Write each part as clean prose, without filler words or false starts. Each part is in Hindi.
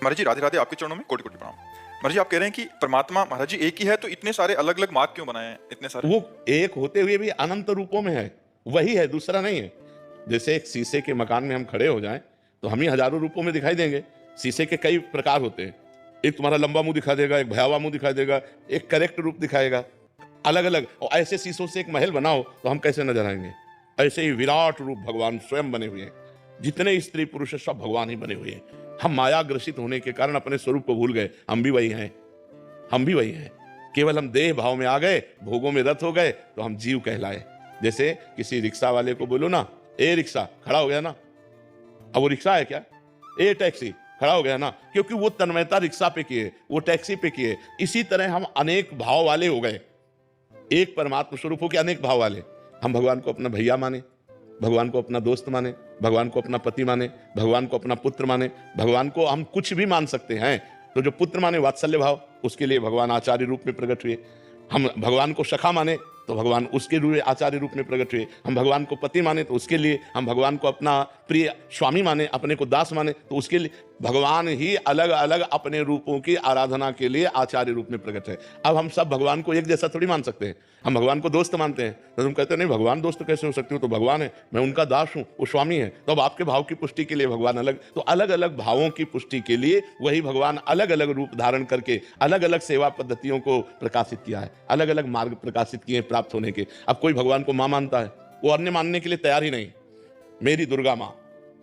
महाराज जी राधे राधे, आपके चरणों में कोटि कोटि प्रणाम। महाराज जी आप कह रहे हैं कि परमात्मा महाराज जी एक ही है, तो इतने सारे अलग अलग मार्ग क्यों बनाए हैं, इतने सारे? वो एक होते हुए भी अनंत रूपों में है, वही है, दूसरा नहीं है। जैसे एक शीशे के मकान में हम खड़े हो जाएं तो हम ही हजारों रूपों में दिखाई देंगे। शीशे के कई प्रकार होते हैं, एक तुम्हारा लंबा मुंह दिखा देगा, एक भयावह मुंह दिखाई देगा, एक करेक्ट रूप दिखाएगा, अलग अलग। और ऐसे शीशों से एक महल बनाओ तो हम कैसे नजर आएंगे? ऐसे ही विराट रूप भगवान स्वयं बने हुए हैं। जितने स्त्री पुरुष सब भगवान ही बने हुए हैं। हम माया ग्रसित होने के कारण अपने स्वरूप को भूल गए। हम भी वही हैं, हम भी वही हैं। केवल हम देह भाव में आ गए, भोगों में रत हो गए तो हम जीव कहलाए। जैसे किसी रिक्शा वाले को बोलो ना, ए रिक्शा, खड़ा हो गया ना। अब वो रिक्शा है क्या? ए टैक्सी, खड़ा हो गया ना, क्योंकि वो तन्मयता रिक्शा पे किए, वो टैक्सी पे किए। इसी तरह हम अनेक भाव वाले हो गए, एक परमात्मा स्वरूप हो के अनेक भाव वाले। हम भगवान को अपना भैया माने, भगवान को अपना दोस्त माने, भगवान को अपना पति माने, भगवान को अपना पुत्र माने। भगवान को हम कुछ भी मान सकते हैं। तो जो पुत्र माने वात्सल्य भाव, उसके लिए भगवान आचार्य रूप में प्रकट हुए। हम भगवान को सखा माने तो भगवान उसके रूप आचार्य रूप में प्रकट हुए। हम भगवान को पति माने तो उसके लिए, हम भगवान को अपना प्रिय स्वामी माने, अपने को दास माने तो उसके लिए भगवान ही अलग अलग अपने रूपों की आराधना के लिए आचार्य रूप में प्रकट है। अब हम सब भगवान को एक जैसा थोड़ी मान सकते हैं। हम भगवान को दोस्त मानते हैं तो तुम कहते हैं नहीं, भगवान दोस्त कैसे हो सकते हो, तो भगवान है, मैं उनका दास हूं, वो स्वामी है। तो अब आपके भाव की पुष्टि के लिए भगवान अलग। तो अलग अलग भावों की पुष्टि के लिए वही भगवान अलग अलग रूप धारण करके अलग अलग सेवा पद्धतियों को प्रकाशित किया है, अलग अलग मार्ग प्रकाशित किए प्राप्त होने के। अब कोई भगवान को मां मानता है, वो अन्य मानने के लिए तैयार ही नहीं। मेरी दुर्गा मां,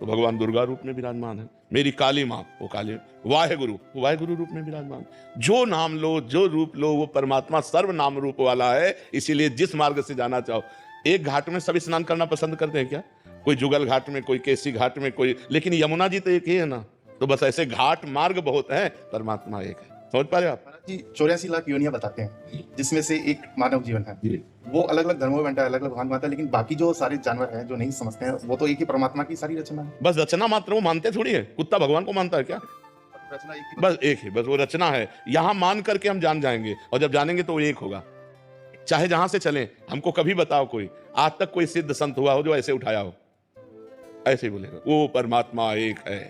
तो भगवान दुर्गा रूप में विराजमान है। मेरी काली मां, वो काली, वाहेगुरु, वो वाहेगुरु रूप में विराजमान। जो नाम लो, जो रूप लो, वो परमात्मा सर्व नाम रूप वाला है। इसीलिए जिस मार्ग से जाना चाहो। एक घाट में सब स्नान करना पसंद करते हैं क्या? कोई जुगल घाट में, कोई केसी घाट में, कोई, लेकिन यमुना जी तो एक ही है ना। तो बस ऐसे घाट मार्ग बहुत है, परमात्मा एक है। समझ पा रहे हो आप? जी 84 लाख योनियां बताते हैं, जिसमें से एक मानव जीवन है। वो अलग अलग धर्मों में बंटा है, अलग अलग भगवान मानता है, लेकिन बाकी जो सारे जानवर हैं जो नहीं समझते हैं, वो तो एक ही परमात्मा की सारी रचना है। बस रचना मात्र, वो मानते थोड़ी है। कुत्ता भगवान को मानता है क्या? रचना एक ही। बस एक ही, बस वो रचना है। यहां मान करके हम जान जाएंगे, और जब जानेंगे तो वो एक होगा। चाहे जहां से चलें, हमको कभी बताओ कोई आज तक कोई सिद्ध संत हुआ हो जो ऐसे उठाया हो? ऐसे ही बोलेगा वो परमात्मा एक है।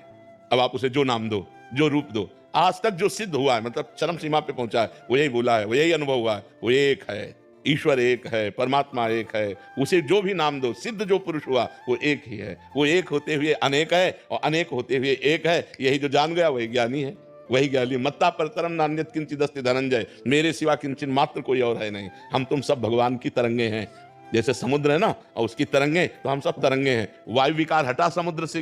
अब आप उसे जो नाम दो, जो रूप दो, आज तक जो सिद्ध हुआ है, मतलब चरम सीमा पे पहुंचा है, वो यही बोला है, वो यही अनुभव हुआ है, वो एक है। ईश्वर एक है, परमात्मा एक है। उसे जो भी नाम दो, सिद्ध जो पुरुष हुआ वो एक ही है। वो एक होते हुए अनेक है, और अनेक होते हुए एक है। यही जो जान गया वही ज्ञानी है, वही ज्ञानी। मत्ता परतरम नान्यत किंचित अस्ति धनंजय, मेरे सिवा किंचित मात्र कोई और है नहीं। हम तुम सब भगवान की तरंगे हैं। जैसे समुद्र है ना, और उसकी तरंगे, तो हम सब तरंगे हैं। वायु विकार हटा समुद्र से